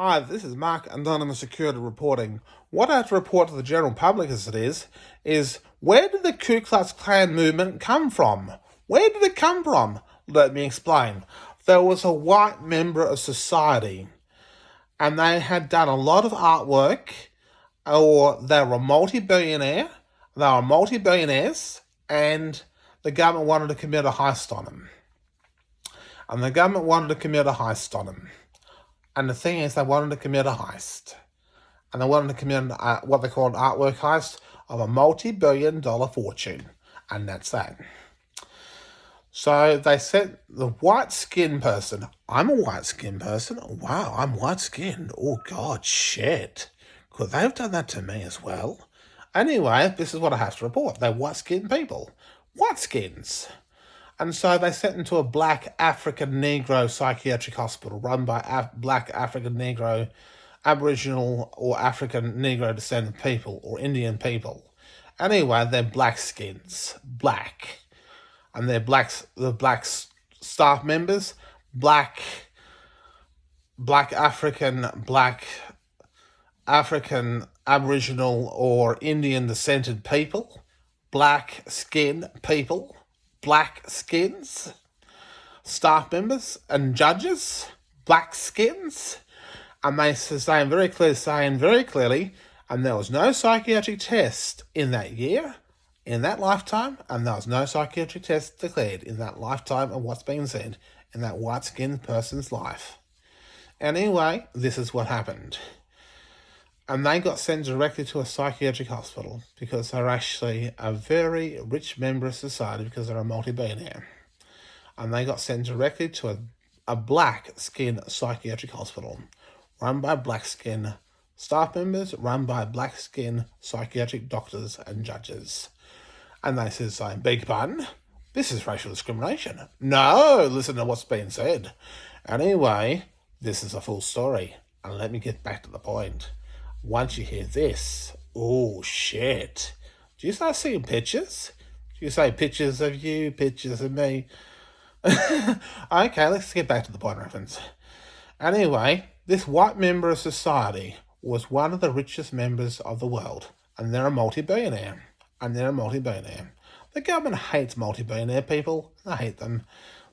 Hi, this is Mark, Anonymous Security reporting. What I have to report to the general public as it is where did the Ku Klux Klan movement come from? Where did it come from? Let me explain. There was a white member of society, and they had done a lot of artwork, or they were multi-billionaires, and the government wanted to commit a heist on them. And the thing is, they wanted to commit a heist. And they wanted to commit what they call an artwork heist of a multi-billion-dollar fortune. And that's that. So they sent the white-skinned person. I'm a white-skinned person. Wow, I'm white-skinned. Oh, God, shit. Could they have done that to me as well? Anyway, this is what I have to report. They're white-skinned people. White-skins. And so they sent them to a black African Negro psychiatric hospital run by black African Negro, Aboriginal or African Negro descendant people or Indian people. Anyway, they're black skins. Black. And they're the black staff members, black African, Aboriginal or Indian descended people, black skin people, black skins, staff members and judges, black skins, and they saying very clearly, and there was no psychiatric test in that year, in that lifetime, and there was no psychiatric test declared in that lifetime of what's being said in that white-skinned person's life. Anyway, this is what happened. And they got sent directly to a psychiatric hospital because they're actually a very rich member of society because they're a multi-billionaire. And they got sent directly to a black skin psychiatric hospital run by black skin staff members, run by black skin psychiatric doctors and judges. And they said, beg your pardon, this is racial discrimination. No, listen to what's being said. Anyway, this is a full story. And let me get back to the point. Once you hear this, oh shit. Do you start seeing pictures? Do you say pictures of you, pictures of me? Okay, let's get back to the point reference. Anyway, this white member of society was one of the richest members of the world, and they're a multi-billionaire. The government hates multi-billionaire people. They hate them.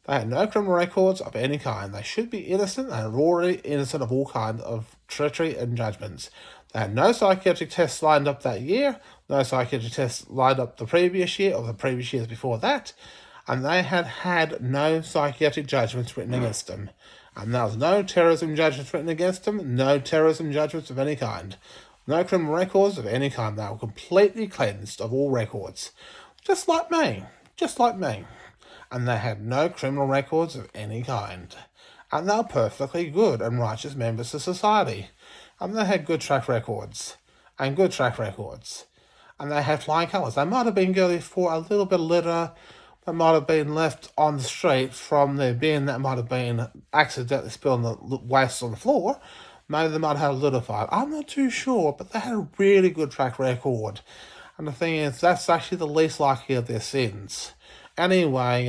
They had no criminal records of any kind. They should be innocent. They are already innocent of all kinds of treachery and judgments. They had no psychiatric tests lined up that year, no psychiatric tests lined up the previous year or the previous years before that, and they had no psychiatric judgments written against them. And there was no terrorism judgments written against them, no terrorism judgments of any kind. No criminal records of any kind. They were completely cleansed of all records. Just like me. And they had no criminal records of any kind. And they were perfectly good and righteous members of society. And they had good track records. And they had flying colours. They might have been guilty for a little bit of litter that might have been left on the street from their bin that might have been accidentally spilled the waste on the floor. Maybe they might have had a litter fight. I'm not too sure, but they had a really good track record. And the thing is, that's actually the least likely of their sins. Anyway,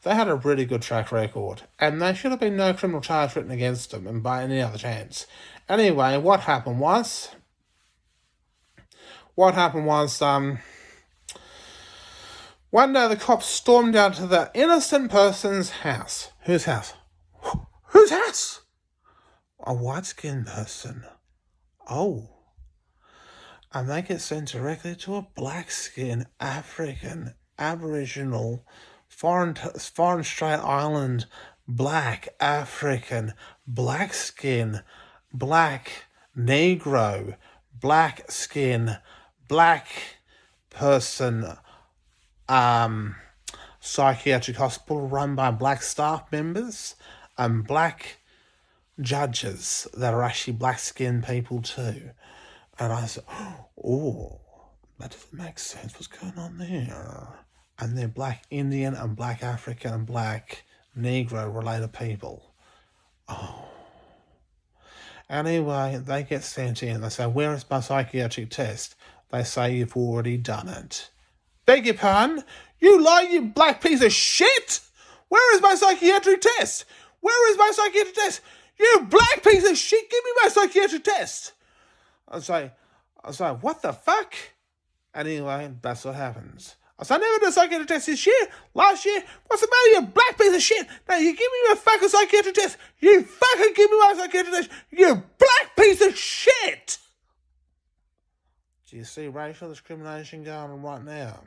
they had a really good track record. And there should have been no criminal charge written against them and by any other chance. Anyway, what happened was, one day the cops stormed out to the innocent person's house. Whose house? Whose house? A white-skinned person. Oh. And they get sent directly to a black-skinned, African, Aboriginal, foreign Strait Island, black, African, black skin, black, Negro, black skin, black person, psychiatric hospital run by black staff members and black judges that are actually black-skinned people too. And I said, oh, that doesn't make sense. What's going on there? And they're black Indian and black African and black Negro related people. Oh. Anyway, they get sent in. They say, where is my psychiatric test? They say, you've already done it. Beg your pardon? You lie, you black piece of shit! Where is my psychiatric test? You black piece of shit, give me psychiatric test. I was like, what the fuck? Anyway, that's what happens. I never did a psychiatric test this year, last year. What's the matter, you black piece of shit? Now you give me my fucking psychiatric test. You fucking give me my psychiatric test. You black piece of shit. Do you see racial discrimination going on right now?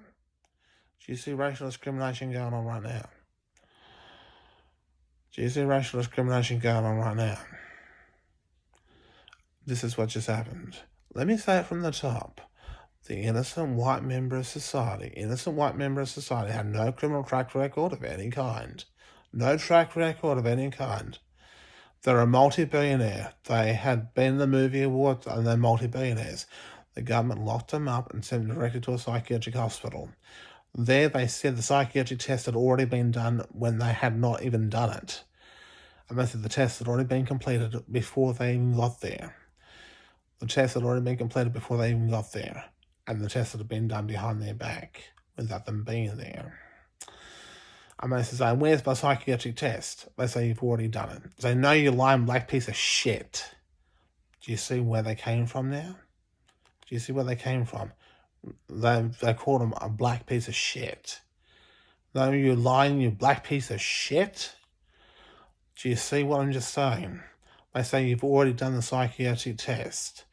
Do you see racial discrimination going on right now? Do you see racial discrimination going on right now? This is what just happened. Let me say it from the top. The innocent white member of society had no criminal track record of any kind. No track record of any kind. They're a multi-billionaire. They had been in the movie awards and they're multi-billionaires. The government locked them up and sent them directly to a psychiatric hospital. There they said the psychiatric test had already been done when they had not even done it. And they said the test had already been completed before they even got there. The test had already been completed before they even got there. And the test had been done behind their back without them being there. And they say, where's my psychiatric test? They say, you've already done it. They know you lying black piece of shit. Do you see where they came from now? Do you see where they came from? They called him a black piece of shit. No, you lying, you black piece of shit. Do you see what I'm just saying? They say you've already done the psychiatric test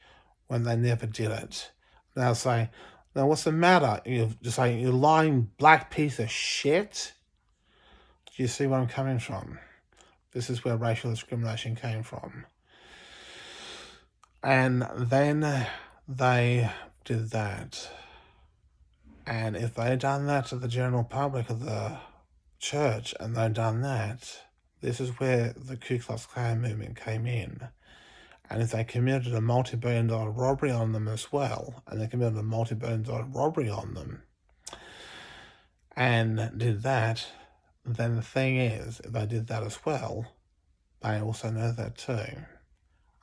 when they never did it. They'll say, now what's the matter? You just say, you lying black piece of shit. Do you see where I'm coming from? This is where racial discrimination came from. And then they did that. And if they'd done that to the general public of the church and they'd done that, this is where the Ku Klux Klan movement came in. And if they committed a multi-billion-dollar robbery on them as well, and they committed a multi-billion-dollar robbery on them, and did that, then the thing is, if they did that as well, they also know that too.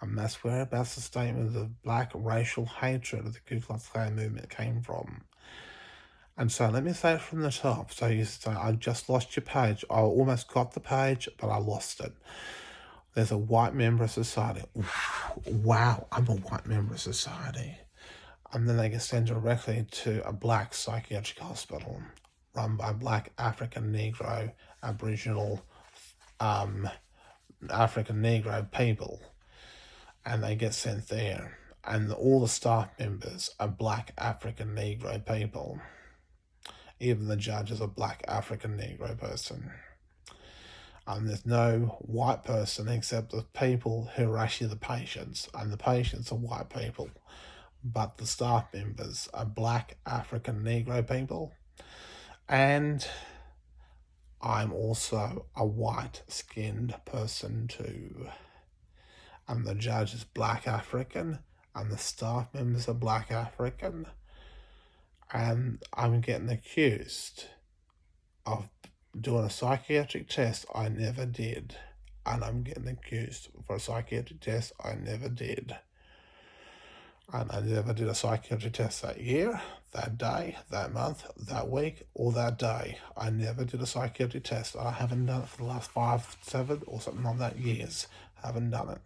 And that's whereabouts the statement of black racial hatred of the Ku Klux Klan movement came from. And so let me say it from the top. So you say, I just lost your page. I almost got the page, but I lost it. There's a white member of society. Wow, I'm a white member of society. And then they get sent directly to a black psychiatric hospital run by black African Negro, Aboriginal, African Negro people. And they get sent there. And all the staff members are black African Negro people. Even the judge is a black African Negro person. And there's no white person except the people who are actually the patients. And the patients are white people. But the staff members are black African Negro people. And I'm also a white-skinned person too. And the judge is black African. And the staff members are black African. And I'm getting accused of doing a psychiatric test I never did. And I'm getting accused for a psychiatric test I never did. And I never did a psychiatric test that year, that day, that month, that week, or that day. I never did a psychiatric test. I haven't done it for the last 5, 7, or something like that years. I haven't done it.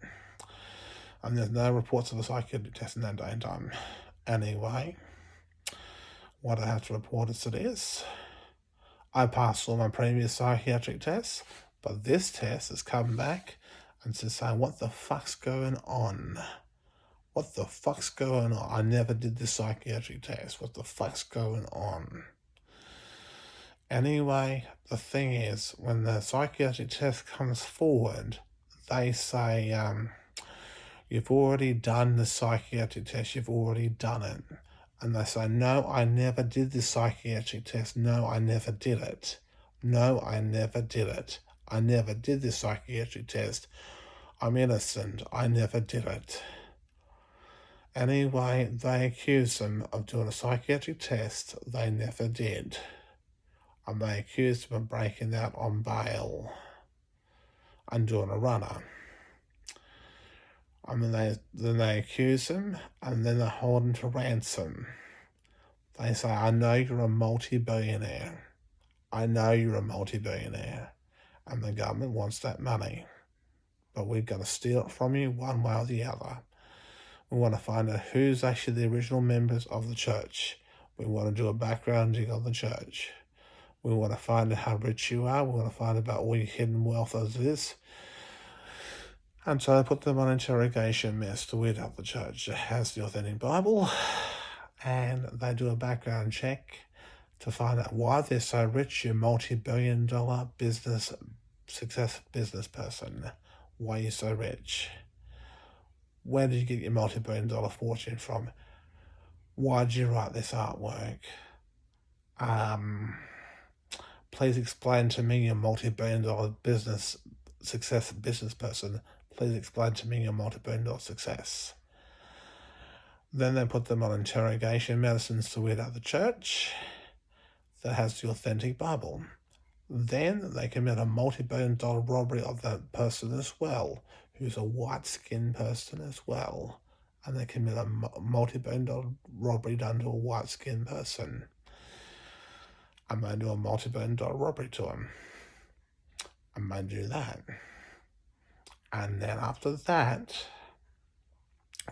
And there's no reports of a psychiatric test in that day and time. Anyway, what I have to report is this. I passed all my previous psychiatric tests, but this test has come back and says, saying, what the fuck's going on? What the fuck's going on? I never did this psychiatric test. What the fuck's going on? Anyway, the thing is, when the psychiatric test comes forward, they say, you've already done the psychiatric test, you've already done it. And they say, no, I never did this psychiatric test. No, I never did it. No, I never did it. I never did this psychiatric test. I'm innocent. I never did it. Anyway, they accuse them of doing a psychiatric test they never did. And they accuse them of breaking out on bail and doing a runner. And then they accuse him, and then they hold him to ransom. They say, I know you're a multi-billionaire. I know you're a multi-billionaire. And the government wants that money. But we've got to steal it from you one way or the other. We want to find out who's actually the original members of the church. We want to do a backgrounding of the church. We want to find out how rich you are. We want to find out about all your hidden wealth as it is. And so they put them on interrogation mess to weed out the church that has the authentic Bible. And they do a background check to find out why they're so rich. You're a multi-billion-dollar success business person. Why are you so rich? Where did you get your multi-billion-dollar fortune from? Why did you write this artwork? Please explain to me, your multi-billion-dollar success business person. Please explain to me your multi-billion-dollar success. Then they put them on interrogation medicines to weed out the church that has the authentic Bible. Then they commit a multi-billion-dollar robbery of that person as well, who's a white-skinned person as well. And they commit a multi-billion-dollar robbery done to a white-skinned person. And they do a multi-billion-dollar robbery to him. And they do that. And then after that,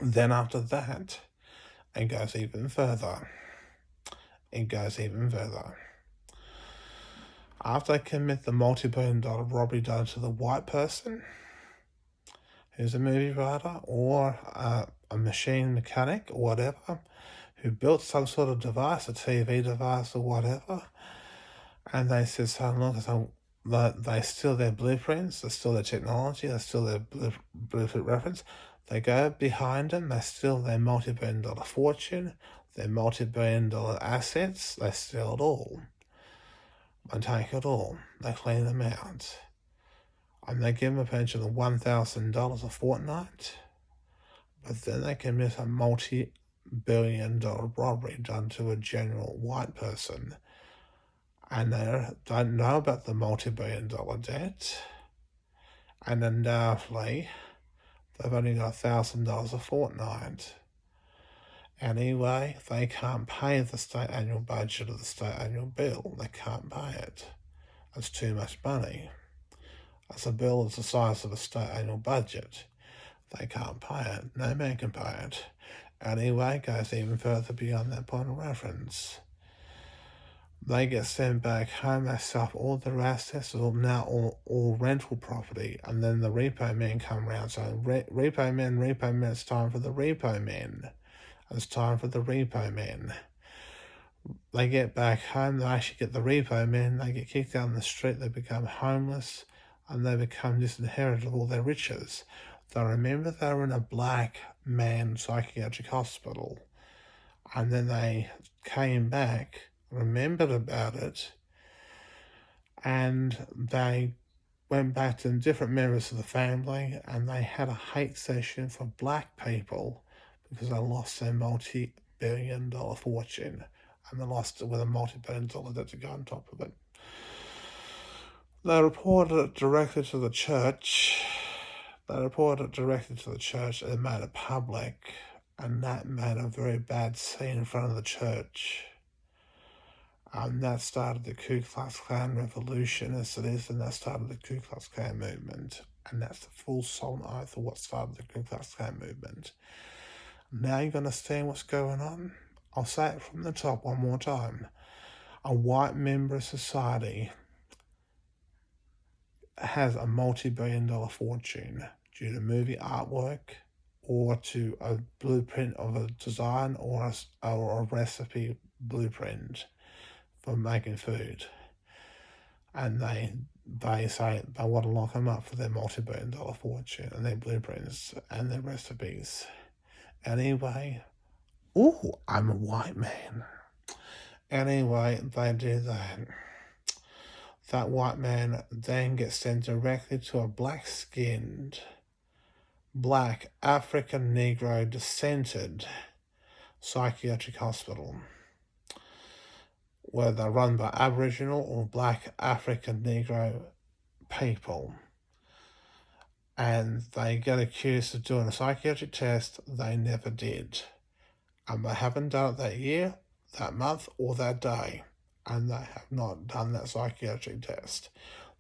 it goes even further. After they commit the multi-billion-dollar robbery done to the white person, who's a movie writer or a machine mechanic or whatever, who built some sort of device, a TV device or whatever, and they said, so look, they steal their blueprints, they steal their technology, they steal their blueprint reference, they go behind them, they steal their multi-billion-dollar fortune, their multi-billion-dollar assets, they steal it all. They take it all, they clean them out. And they give them a pension of $1,000 a fortnight, but then they commit a multi-billion-dollar robbery done to a general white person. And they don't know about the multi-billion-dollar debt. And undoubtedly, they've only got $1,000 a fortnight. Anyway, they can't pay the state annual budget of the state annual bill. They can't pay it. It's too much money. That's a bill that's the size of a state annual budget. They can't pay it. No man can pay it. Anyway, it goes even further beyond that point of reference. They get sent back home, they sell all their assets, all rental property, and then the repo men come around saying, repo men, it's time for the repo men. It's time for the repo men. They get back home, they actually get the repo men, they get kicked out on the street, they become homeless, and they become disinherited of all their riches. They remember they were in a black man psychiatric hospital, and then they came back, remembered about it, and they went back to different members of the family, and they had a hate session for black people because they lost their multi-billion-dollar fortune, and they lost it with a multi-billion-dollar debt to go on top of it. They reported it directly to the church. They made it public, and that made a very bad scene in front of the church. That started the Ku Klux Klan revolution as it is, and that started the Ku Klux Klan movement. And that's the full solemn oath of what started the Ku Klux Klan movement. Now you understand what's going on? I'll say it from the top one more time. A white member of society has a multi-billion-dollar fortune due to movie artwork or to a blueprint of a design or a recipe blueprint for making food. And they say they want to lock them up for their multi-billion-dollar fortune and their blueprints and their recipes. Anyway, I'm a white man. Anyway, they do that. That white man then gets sent directly to a black-skinned, black African Negro descended psychiatric hospital where they're run by Aboriginal or black African Negro people. And they get accused of doing a psychiatric test they never did. And they haven't done it that year, that month, or that day. And they have not done that psychiatric test.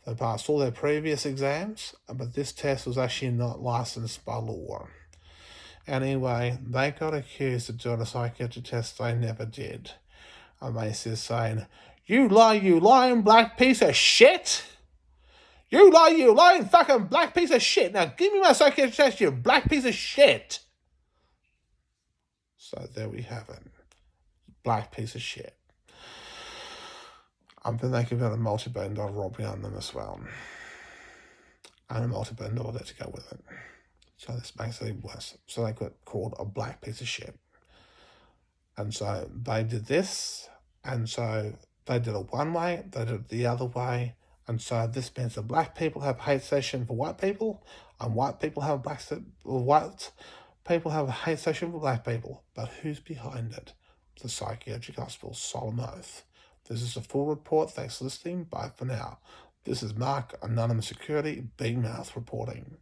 They passed all their previous exams, but this test was actually not licensed by law. Anyway, they got accused of doing a psychiatric test they never did. And they just saying, you lying black piece of shit! You lying fucking black piece of shit! Now give me my psychiatric test, you black piece of shit! So there we have it. Black piece of shit. I'm thinking they could have a multi-billion-dollar robbery on them as well. And a multi-billion-dollar debt to go with it. So this makes it worse. So they got called a black piece of shit. And so they did this, and so they did it one way, they did it the other way, and so this means that black people have hate session for white people, and white people have white people have a hate session for black people. But who's behind it? The psychiatric hospital, solemn oath. This is a full report. Thanks for listening. Bye for now. This is Mark, Anonymous Security, Big Mouth reporting.